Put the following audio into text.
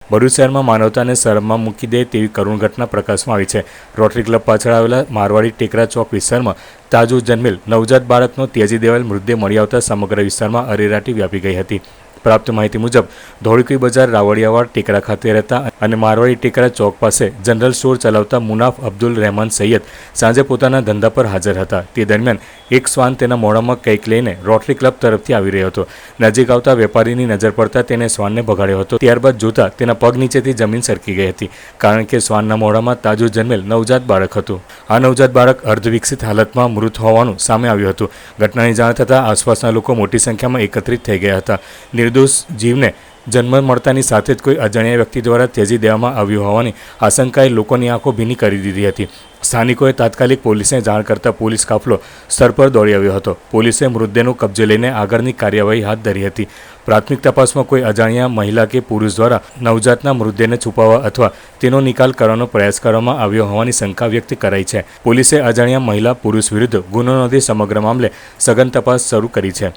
ભરૂચ શહેરમાં માનવતાને શરમમાં મૂકી દે તેવી કરુણ ઘટના પ્રકાશમાં આવી છે। રોટરી ક્લબ પાછળ આવેલા મારવાડી ટેકરા ચોક વિસ્તારમાં તાજું જન્મેલ નવજાત બાળકનો ત્યજી દેવાયેલ મૃતદેહ મળી આવતા સમગ્ર વિસ્તારમાં અરેરાટી વ્યાપી ગઈ હતી। પ્રાપ્ત માહિતી મુજબ ધોળકી બજાર રાવડિયાવાડ ટેકરા ખાતે રહેતા અને મારવાડી ટેકરા ચોક પાસે જનરલ સ્ટોર ચલાવતા મુનાફ અબ્દુલ રહેમાન સૈયદ સાંજે પોતાના ધંધા પર હાજર હતા। તે દરમિયાન એક શ્વાન તેના મોઢામાં કંઈક લઈને રોટરી ક્લબ તરફથી આવી રહ્યો હતો। નજીક આવતા વેપારીની નજર પડતા તેને શ્વાનને ભગાડ્યો હતો। ત્યારબાદ જોતા તેના પગ નીચેથી જમીન સરકી ગઈ હતી, કારણ કે શ્વાનના મોઢામાં તાજું જન્મેલ નવજાત બાળક હતું। આ નવજાત બાળક અર્ધવિકસિત હાલતમાં મૃત હોવાનું સામે આવ્યું હતું। ઘટનાની જાણ થતાં આસપાસના લોકો મોટી સંખ્યામાં એકત્રિત થઈ ગયા હતા। નિર્દોષ જીવને જન્મ મળતાની સાથે જ કોઈ અજાણ્યા વ્યક્તિ દ્વારા ત્યજી દેવામાં આવ્યું હોવાની આશંકાએ લોકોની આંખો ભીની કરી દીધી હતી। સ્થાનિકોએ તાત્કાલિક પોલીસને જાણ કરતા પોલીસ કાફલો સ્થળ પર દોડી આવ્યો હતો। પોલીસે મૃતદેહનો કબજે લઈને આગળની કાર્યવાહી હાથ ધરી હતી। પ્રાથમિક તપાસમાં કોઈ અજાણ્યા મહિલા કે પુરુષ દ્વારા નવજાતના મૃતદેહને છુપાવવા અથવા તેનો નિકાલ કરવાનો પ્રયાસ કરવામાં આવ્યો હોવાની શંકા વ્યક્ત કરાઈ છે। પોલીસે અજાણ્યા મહિલા પુરુષ વિરુદ્ધ ગુનો નોંધી સમગ્ર મામલે સઘન તપાસ શરૂ કરી છે।